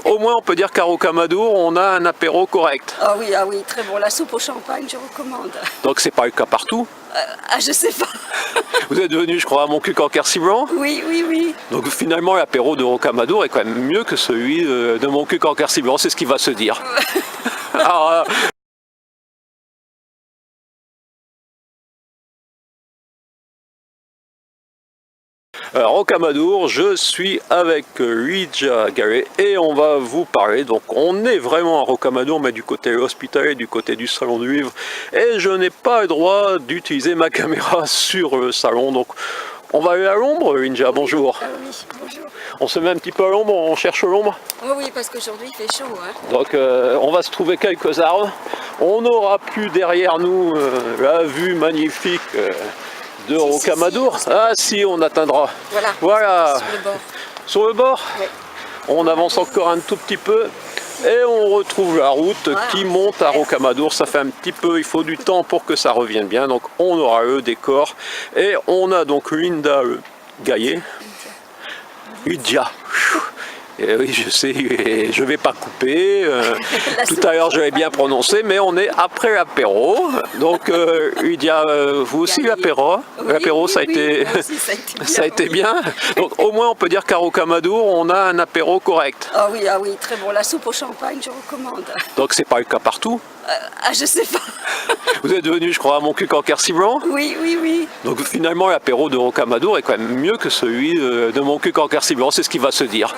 Au moins, on peut dire qu'à Rocamadour, on a un apéro correct. Ah oui, très bon. La soupe au champagne, je recommande. Donc, c'est pas le cas partout. Je sais pas. Vous êtes venu, je crois, à Montcuq-en-Quercy-Blanc. Oui. Donc, finalement, l'apéro de Rocamadour est quand même mieux que celui de Montcuq-en-Quercy-Blanc. C'est ce qui va se dire. Alors, Rocamadour, je suis avec Lydia Garret et on va vous parler. Donc, on est vraiment à Rocamadour, mais du côté hospitalier, du côté du salon du livre. Et je n'ai pas le droit d'utiliser ma caméra sur le salon. Donc, on va aller à l'ombre, Lydia. Bonjour. Oui, bonjour. On se met un petit peu à l'ombre, on cherche l'ombre. Oui, parce qu'aujourd'hui il fait chaud. Donc, on va se trouver quelques arbres. On n'aura plus derrière nous la vue magnifique. De Rocamadour. Ah si, on atteindra. Voilà. Sur le bord. Sur le bord, Oui. On avance encore un tout petit peu et on retrouve la route qui monte à Rocamadour. Ça fait un petit peu, il faut du temps pour que ça revienne bien. Donc on aura le décor et on a donc Linda Gaillet. Lydia. Et oui, je sais, je ne vais pas couper. Tout à l'heure, je l'ai bien prononcé, mais on est après l'apéro. Donc, Lydia, vous aussi l'apéro. L'apéro, ça a été bien. Donc, au moins, on peut dire qu'à Rocamadour, on a un apéro correct. Ah oui, très bon. La soupe au champagne, je recommande. Donc, c'est pas le cas partout. Je sais pas. Vous êtes venu, je crois, à Montcuq-en-Quercy-Blanc. Oui. Donc, finalement, l'apéro de Rocamadour est quand même mieux que celui de Montcuq-en-Quercy-Blanc. C'est ce qui va se dire.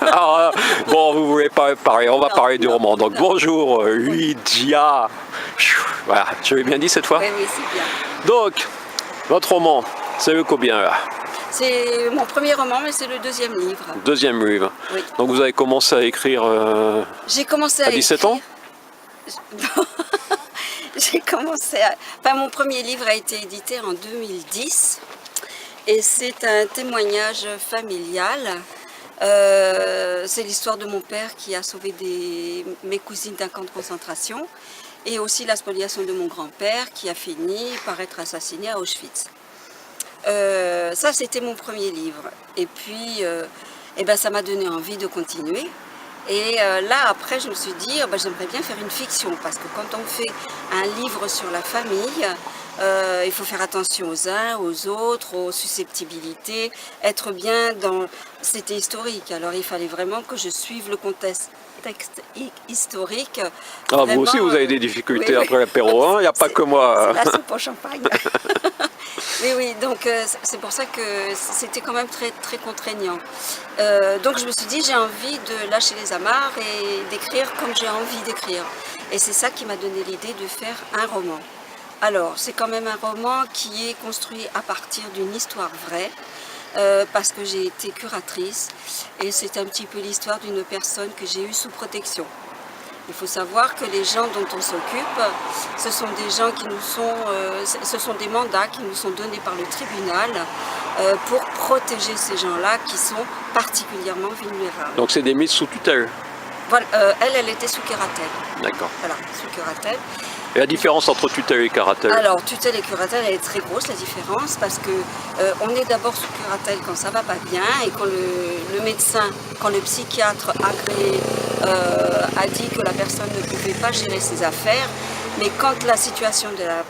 Alors, bon, vous voulez pas parler, on va parler du roman. Donc bonjour Lydia. Voilà, je l'ai bien dit cette fois. Oui, c'est bien. Donc, votre roman, c'est le combien là? C'est mon premier roman, mais c'est le deuxième livre. Deuxième livre. Oui. Donc vous avez commencé à écrire J'ai commencé à 17 ans? J'ai commencé à... Enfin, mon premier livre a été édité en 2010 et c'est un témoignage familial. C'est l'histoire de mon père qui a sauvé mes cousines d'un camp de concentration et aussi la spoliation de mon grand-père qui a fini par être assassiné à Auschwitz. Ça, c'était mon premier livre. Et puis, ça m'a donné envie de continuer. Et là, après, je me suis dit, j'aimerais bien faire une fiction parce que quand on fait un livre sur la famille, il faut faire attention aux uns, aux autres, aux susceptibilités, être bien dans... C'était historique, alors il fallait vraiment que je suive le contexte historique. Ah, vraiment, vous aussi, vous avez des difficultés après l'apéro, hein? Il n'y a pas que moi. C'est la soupe au champagne. Oui, donc c'est pour ça que c'était quand même très, très contraignant. Donc je me suis dit, j'ai envie de lâcher les amarres et d'écrire comme j'ai envie d'écrire. Et c'est ça qui m'a donné l'idée de faire un roman. Alors, c'est quand même un roman qui est construit à partir d'une histoire vraie, parce que j'ai été curatrice et c'est un petit peu l'histoire d'une personne que j'ai eue sous protection. Il faut savoir que les gens dont on s'occupe, ce sont des gens qui nous sont, ce sont des mandats qui nous sont donnés par le tribunal pour protéger ces gens-là qui sont particulièrement vulnérables. Donc c'est des mises sous tutelle. Voilà, elle était sous curatelle. D'accord. Voilà, sous curatelle. Et la différence entre tutelle et curatelle? Alors, tutelle et curatelle, elle est très grosse la différence parce que on est d'abord sous curatelle quand ça va pas bien et quand le médecin, quand le psychiatre agréé a dit que la personne ne pouvait pas gérer ses affaires, mais quand la situation de la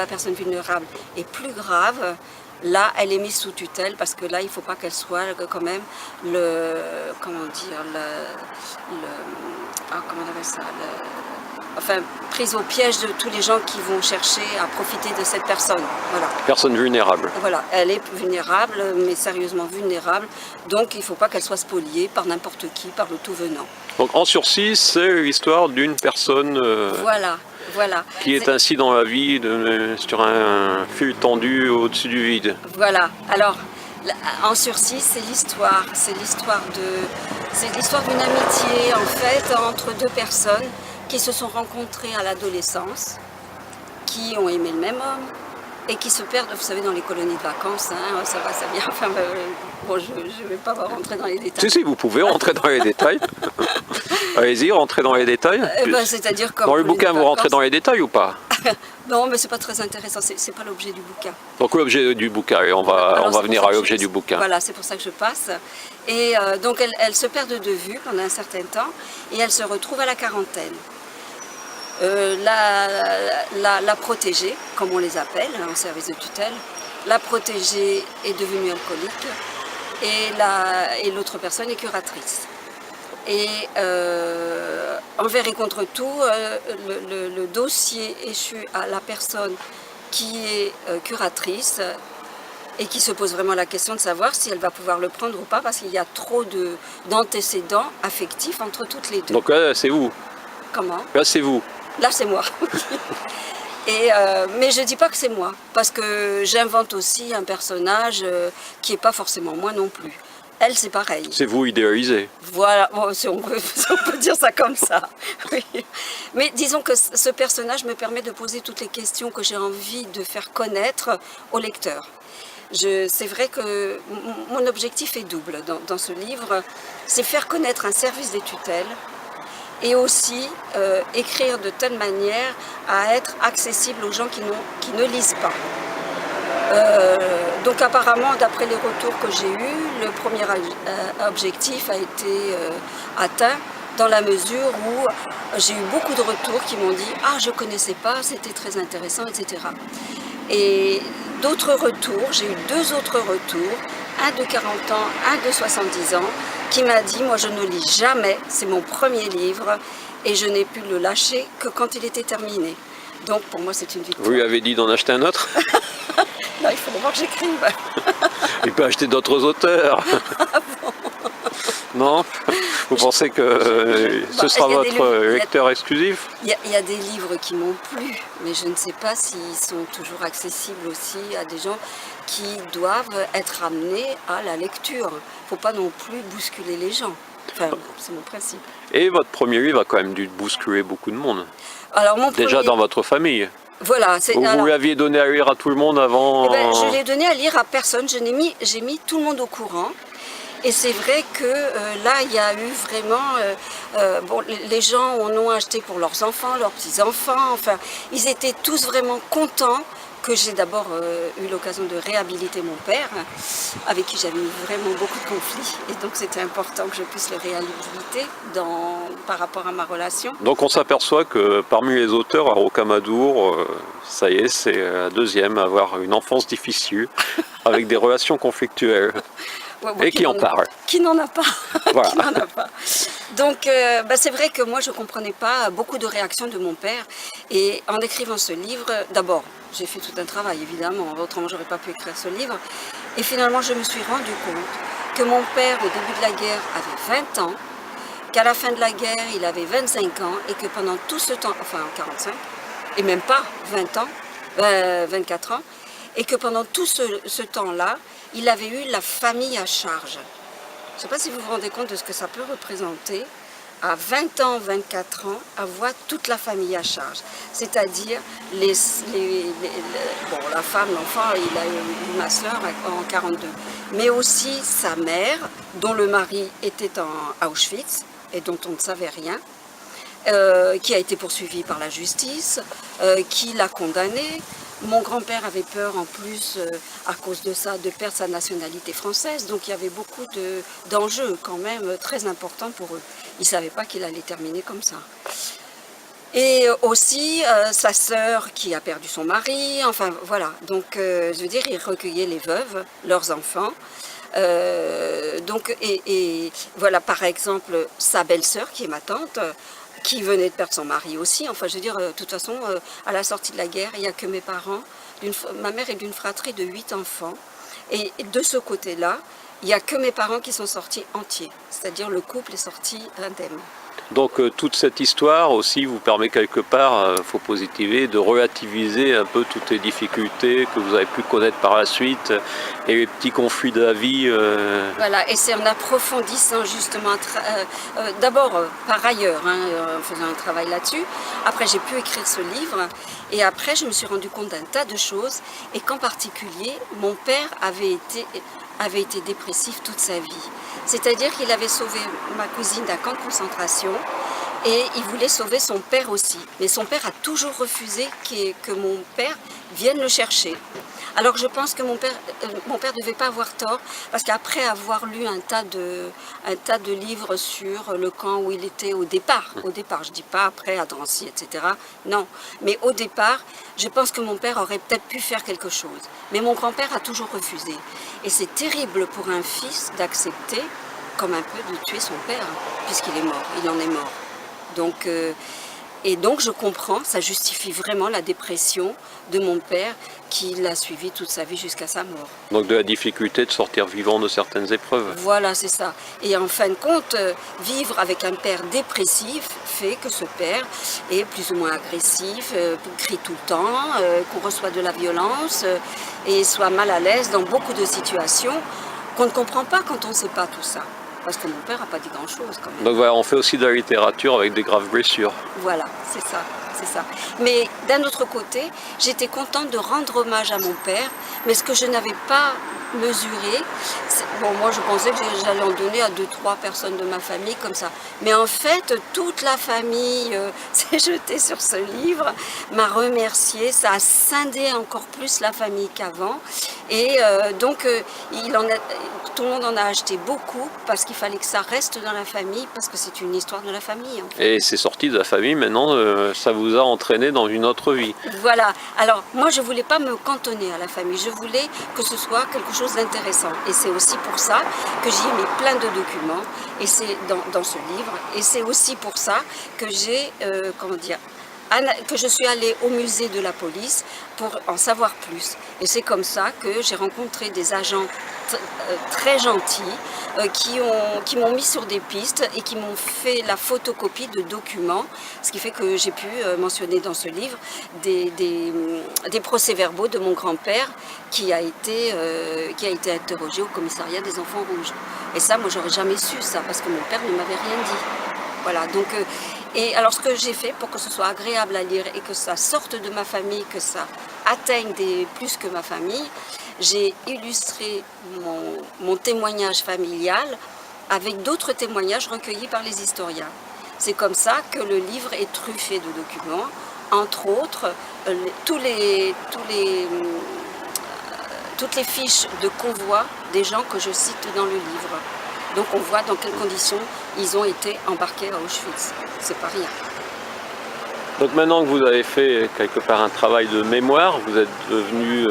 personne vulnérable est plus grave, là, elle est mise sous tutelle parce que là, il ne faut pas qu'elle soit quand même comment on appelle ça, prise au piège de tous les gens qui vont chercher à profiter de cette personne. Voilà. Personne vulnérable. Voilà, elle est vulnérable, mais sérieusement vulnérable, donc il ne faut pas qu'elle soit spoliée par n'importe qui, par le tout venant. Donc en sursis, c'est l'histoire d'une personne voilà. qui est ainsi dans la vie, sur un fil tendu au-dessus du vide. Voilà, alors en sursis, c'est l'histoire d'une amitié en fait entre deux personnes qui se sont rencontrées à l'adolescence, qui ont aimé le même homme, et qui se perdent, vous savez, dans les colonies de vacances, hein, ça va, ça vient, enfin, bon, je ne vais pas rentrer dans les détails. Si, vous pouvez rentrer dans les détails. Allez-y, rentrez dans les détails. C'est-à-dire Dans le bouquin, vous rentrez dans les détails ou pas? Non, mais c'est pas très intéressant, c'est pas l'objet du bouquin. Donc l'objet du bouquin, et on va venir à l'objet du bouquin. Voilà, c'est pour ça que je passe. Et donc elles se perdent de vue pendant un certain temps et elles se retrouvent à la quarantaine. La protégée, comme on les appelle en service de tutelle, la protégée est devenue alcoolique et l'autre personne est curatrice. Et envers et contre tout, le dossier échu à la personne qui est curatrice et qui se pose vraiment la question de savoir si elle va pouvoir le prendre ou pas parce qu'il y a trop d'antécédents affectifs entre toutes les deux. Donc là, c'est vous. Comment? Là, c'est vous. Là, c'est moi. Mais je ne dis pas que c'est moi, parce que j'invente aussi un personnage qui n'est pas forcément moi non plus. Elle, c'est pareil. C'est vous idéalisé. Voilà, bon, si on peut dire ça comme ça. Oui. Mais disons que ce personnage me permet de poser toutes les questions que j'ai envie de faire connaître au lecteur. C'est vrai que mon objectif est double dans ce livre, c'est faire connaître un service des tutelles, et aussi écrire de telle manière à être accessible aux gens qui ne lisent pas. Donc apparemment, d'après les retours que j'ai eus, le premier objectif a été atteint dans la mesure où j'ai eu beaucoup de retours qui m'ont dit « Ah, je ne connaissais pas, c'était très intéressant, etc. » Et d'autres retours, j'ai eu 2 autres retours, un de 40 ans, un de 70 ans, qui m'a dit, moi je ne lis jamais, c'est mon premier livre, et je n'ai pu le lâcher que quand il était terminé. Donc pour moi c'est une victoire. Vous lui avez dit d'en acheter un autre? Non, il faut d'abord que j'écrive. Il peut acheter d'autres auteurs. Ah bon? Non? Vous pensez que ce sera votre lecteur exclusif? Il y a des livres qui m'ont plu, mais je ne sais pas s'ils sont toujours accessibles aussi à des gens qui doivent être amenés à la lecture. Il ne faut pas non plus bousculer les gens. Enfin, c'est mon principe. Et votre premier livre a quand même dû bousculer beaucoup de monde. Alors, Déjà dans votre famille. Voilà. Vous l'aviez donné à lire à tout le monde avant? Eh ben, je l'ai donné à lire à personne. J'ai mis tout le monde au courant. Et c'est vrai que là, il y a eu vraiment... bon, les gens en ont acheté pour leurs enfants, leurs petits-enfants. Enfin, ils étaient tous vraiment contents que j'ai d'abord eu l'occasion de réhabiliter mon père, avec qui j'avais eu vraiment beaucoup de conflits. Et donc, c'était important que je puisse le réhabiliter par rapport à ma relation. Donc, on s'aperçoit que parmi les auteurs, à Rocamadour, ça y est, c'est la deuxième à avoir une enfance difficile, avec des relations conflictuelles. Ouais, et qui en parle. Qui n'en a pas. Voilà. Qui n'en a pas. Donc c'est vrai que moi je ne comprenais pas beaucoup de réactions de mon père. Et en écrivant ce livre, d'abord j'ai fait tout un travail évidemment, autrement j'aurais pas pu écrire ce livre. Et finalement je me suis rendu compte que mon père au début de la guerre avait 20 ans, qu'à la fin de la guerre il avait 25 ans et que pendant tout ce temps, enfin 45, et même pas 20 ans, 24 ans, et que pendant tout ce temps-là, il avait eu la famille à charge. Je ne sais pas si vous vous rendez compte de ce que ça peut représenter, à 20 ans, 24 ans, avoir toute la famille à charge. C'est-à-dire, la femme, l'enfant, il a eu ma soeur en 42. Mais aussi sa mère, dont le mari était à Auschwitz, et dont on ne savait rien, qui a été poursuivi par la justice, qui l'a condamné. Mon grand-père avait peur en plus, à cause de ça, de perdre sa nationalité française. Donc il y avait beaucoup d'enjeux quand même très importants pour eux. Ils ne savaient pas qu'il allait terminer comme ça. Et aussi sa sœur qui a perdu son mari, enfin voilà. Donc je veux dire, il recueillait les veuves, leurs enfants. Et voilà par exemple sa belle-sœur qui est ma tante, qui venait de perdre son mari aussi. Enfin, je veux dire, de toute façon, à la sortie de la guerre, il n'y a que mes parents. Ma mère est d'une fratrie de 8 enfants. Et de ce côté-là, il n'y a que mes parents qui sont sortis entiers. C'est-à-dire, le couple est sorti indemne. Donc toute cette histoire aussi vous permet quelque part, faut positiver, de relativiser un peu toutes les difficultés que vous avez pu connaître par la suite et les petits conflits de la vie. Voilà, et c'est en approfondissant justement, d'abord par ailleurs, en faisant un travail là-dessus. Après j'ai pu écrire ce livre et après je me suis rendu compte d'un tas de choses et qu'en particulier mon père avait été dépressif toute sa vie. C'est-à-dire qu'il avait sauvé ma cousine d'un camp de concentration et il voulait sauver son père aussi. Mais son père a toujours refusé que mon père vienne le chercher. Alors je pense que mon père ne devait pas avoir tort, parce qu'après avoir lu un tas de livres sur le camp où il était au départ, je ne dis pas après à Drancy, etc. Non, mais au départ, je pense que mon père aurait peut-être pu faire quelque chose. Mais mon grand-père a toujours refusé. Et c'est terrible pour un fils d'accepter, comme un peu, de tuer son père, puisqu'il est mort, il en est mort. Et donc je comprends, ça justifie vraiment la dépression de mon père qui l'a suivi toute sa vie jusqu'à sa mort. Donc de la difficulté de sortir vivant de certaines épreuves. Voilà, c'est ça. Et en fin de compte, vivre avec un père dépressif fait que ce père est plus ou moins agressif, crie tout le temps, qu'on reçoit de la violence et soit mal à l'aise dans beaucoup de situations qu'on ne comprend pas quand on ne sait pas tout ça. Parce que mon père n'a pas dit grand-chose quand même. Donc voilà, on fait aussi de la littérature avec des graves blessures. Voilà, c'est ça, c'est ça. Mais d'un autre côté, j'étais contente de rendre hommage à mon père, mais ce que je n'avais pas mesuré, bon, moi je pensais que j'allais en donner à 2-3 personnes de ma famille comme ça. Mais en fait, toute la famille s'est jetée sur ce livre, m'a remercié, ça a scindé encore plus la famille qu'avant. Et donc, tout le monde en a acheté beaucoup parce qu'il fallait que ça reste dans la famille, parce que c'est une histoire de la famille. En fait. Et c'est sorti de la famille, maintenant ça vous a entraîné dans une autre vie. Voilà, alors moi je ne voulais pas me cantonner à la famille, je voulais que ce soit quelque chose d'intéressant. Et c'est aussi pour ça que j'y ai mis plein de documents, et c'est dans ce livre, et c'est aussi pour ça que j'ai, que je suis allée au musée de la police pour en savoir plus. Et c'est comme ça que j'ai rencontré des agents très gentils qui m'ont mis sur des pistes et qui m'ont fait la photocopie de documents, ce qui fait que j'ai pu mentionner dans ce livre des procès-verbaux de mon grand-père qui a été interrogé au commissariat des enfants rouges. Et ça, moi, j'aurais jamais su ça parce que mon père ne m'avait rien dit. Voilà, donc, et alors ce que j'ai fait pour que ce soit agréable à lire et que ça sorte de ma famille, que ça atteigne plus que ma famille, j'ai illustré mon témoignage familial avec d'autres témoignages recueillis par les historiens. C'est comme ça que le livre est truffé de documents, entre autres toutes les fiches de convoi des gens que je cite dans le livre. Donc on voit dans quelles conditions ils ont été embarqués à Auschwitz. C'est pas rien. Donc maintenant que vous avez fait quelque part un travail de mémoire, vous êtes devenue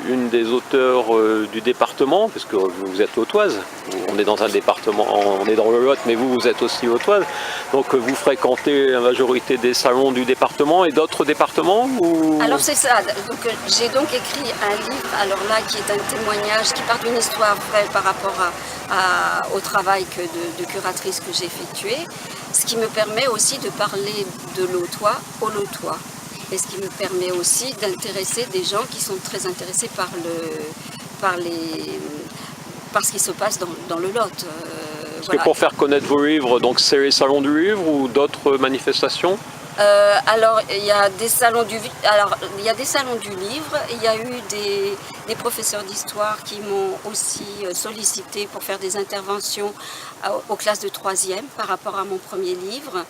une des auteurs du département, parce que vous êtes autoise. On est dans un département, on est dans le Lot, mais vous êtes aussi autoise. Donc vous fréquentez la majorité des salons du département et d'autres départements ou... Alors c'est ça. J'ai donc écrit un livre, alors là qui est un témoignage qui part d'une histoire vraie par rapport au travail de curatrice que j'ai effectué. Ce qui me permet aussi de parler de l'Autois aux Lotois. Et ce qui me permet aussi d'intéresser des gens qui sont très intéressés par ce qui se passe dans le Lot. Parce que pour faire connaître vos livres, donc c'est les salons du livre ou d'autres manifestations? Alors il y a des salons du livre, il y a eu des professeurs d'histoire qui m'ont aussi sollicité pour faire des interventions aux classes de 3e par rapport à mon premier livre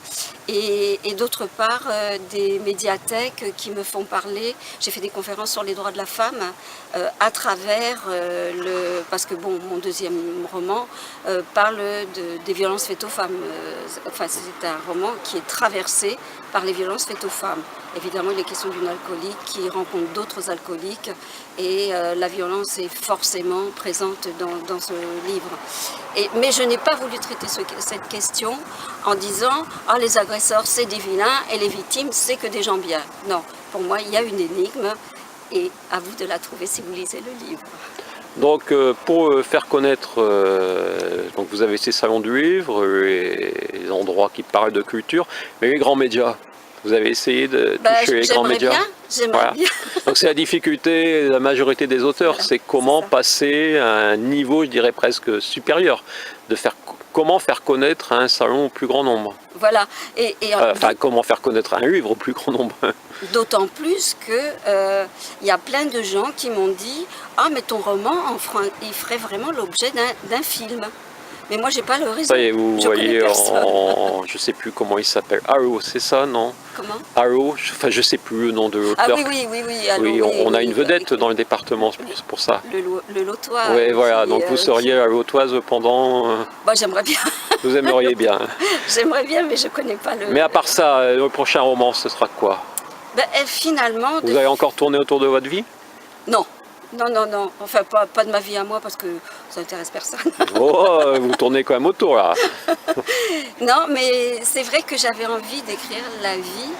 et d'autre part des médiathèques qui me font parler. J'ai fait des conférences sur les droits de la femme à travers parce que bon, mon deuxième roman parle des violences faites aux femmes. Enfin, c'est un roman qui est traversé par les violences faites aux femmes. Évidemment, il est question d'une alcoolique qui rencontre d'autres alcooliques et la violence est forcément présente dans ce livre. Mais je n'ai pas voulu traiter cette question en disant « Ah, les agresseurs, c'est des vilains et les victimes, c'est que des gens bien ». Non, pour moi, il y a une énigme et à vous de la trouver si vous lisez le livre. Donc pour faire connaître, donc vous avez ces salons du livre, les endroits qui parlent de culture, mais les grands médias, vous avez essayé de toucher les grands médias? J'aimerais bien. Donc c'est la difficulté de la majorité des auteurs, Voilà, c'est comment ça. passer à un niveau, je dirais presque supérieur, de faire comment faire connaître un salon au plus grand nombre. Voilà. Enfin, comment faire connaître un livre au plus grand nombre. D'autant plus que y a plein de gens qui m'ont dit « Ah, mais ton roman, il ferait vraiment l'objet d'un film. » Mais moi, j'ai pas le réseau. Ça y est, vous Je voyez, connais personne. je sais plus comment il s'appelle. Arrow, c'est ça, non? Comment? Arrow, enfin je sais plus le nom de Ah l'auteur. oui. Oui, Alors, oui, on a oui, une vedette avec dans le département, c'est pour ça. le Lotois. Oui, voilà, qui, donc vous seriez la Lotoise pendant... Bah, j'aimerais bien. Vous aimeriez bien. J'aimerais bien, mais je connais pas le... Mais à part ça, le prochain roman, ce sera quoi? Ben, finalement... Vous allez encore tourner autour de votre vie? Non. Non. Enfin, pas de ma vie à moi, parce que ça n'intéresse personne. Oh, vous tournez quand même autour, là. Non, mais c'est vrai que j'avais envie d'écrire la vie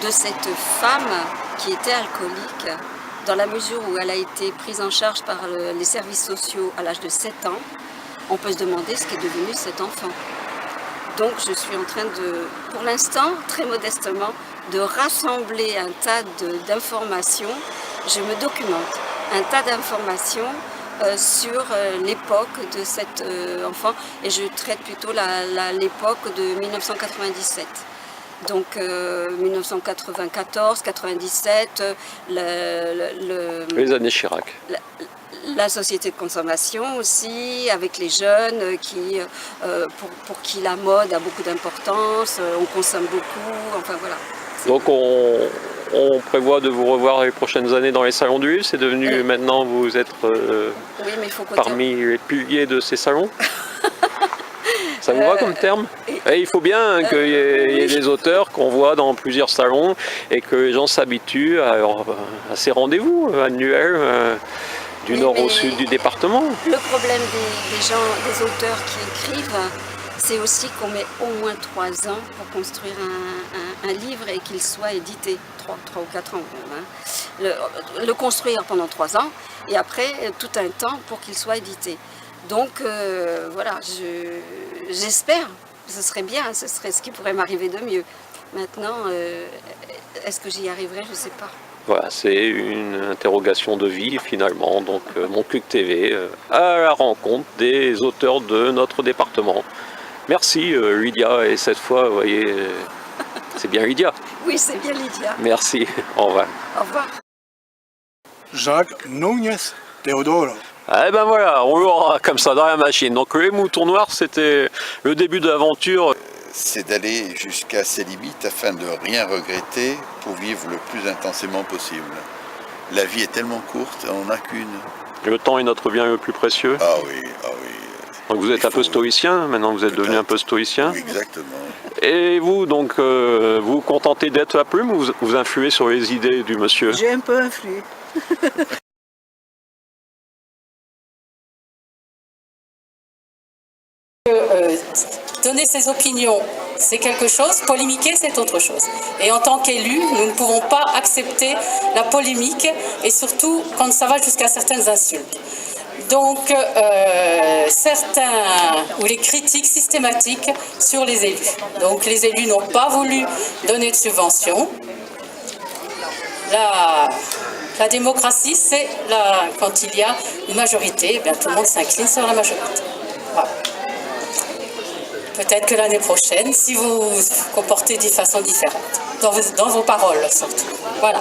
de cette femme qui était alcoolique, dans la mesure où elle a été prise en charge par les services sociaux à l'âge de 7 ans. On peut se demander ce qu'est devenu cet enfant. Donc je suis en train de, pour l'instant, très modestement, de rassembler un tas d'informations. Je me documente un tas d'informations sur l'époque de cet enfant, et je traite plutôt l'époque de 1997. Donc 1994, 97, Les années Chirac. la société de consommation aussi, avec les jeunes pour qui la mode a beaucoup d'importance, on consomme beaucoup, enfin voilà. Donc on prévoit de vous revoir les prochaines années dans les salons du livre. C'est devenu maintenant, vous êtes Oui, mais il faut parmi les piliers de ces salons. Ça vous va comme terme? Et il faut bien qu'il y ait des auteurs qu'on voit dans plusieurs salons et que les gens s'habituent à ces rendez-vous annuels du nord au sud du département. Le problème des auteurs qui écrivent, c'est aussi qu'on met au moins 3 ans pour construire un livre et qu'il soit édité. 3 ou 4 ans même, hein. Le construire pendant 3 ans et après tout un temps pour qu'il soit édité. Donc voilà, j'espère, ce serait bien, ce serait ce qui pourrait m'arriver de mieux. Maintenant, est-ce que j'y arriverai? Je ne sais pas. Voilà, c'est une interrogation de vie finalement, donc Moncluc TV à la rencontre des auteurs de notre département. Merci Lydia, et cette fois, vous voyez, c'est bien Lydia. Oui, c'est bien Lydia. Merci, au revoir. Au revoir. Jacques Núñez Teodoro. Eh ben voilà, on l'aura comme ça dans la machine. Donc les moutons noirs, c'était le début de l'aventure. C'est d'aller jusqu'à ses limites afin de rien regretter pour vivre le plus intensément possible. La vie est tellement courte, on n'a qu'une. Le temps est notre bien le plus précieux. Ah oui, ah oui. Donc vous êtes un peu stoïcien, maintenant vous êtes devenu un peu stoïcien. Oui, exactement. Et vous, donc, vous vous contentez d'être la plume ou vous influez sur les idées du monsieur? J'ai un peu influé. Donner ses opinions, c'est quelque chose, polémiquer, c'est autre chose. Et en tant qu'élus, nous ne pouvons pas accepter la polémique, et surtout quand ça va jusqu'à certaines insultes. Donc, les critiques systématiques sur les élus. Donc, les élus n'ont pas voulu donner de subventions. La démocratie, c'est quand il y a une majorité, eh bien, tout le monde s'incline sur la majorité. Voilà. Peut-être que l'année prochaine, si vous vous comportez d'une façon différente, dans vos paroles surtout. Voilà.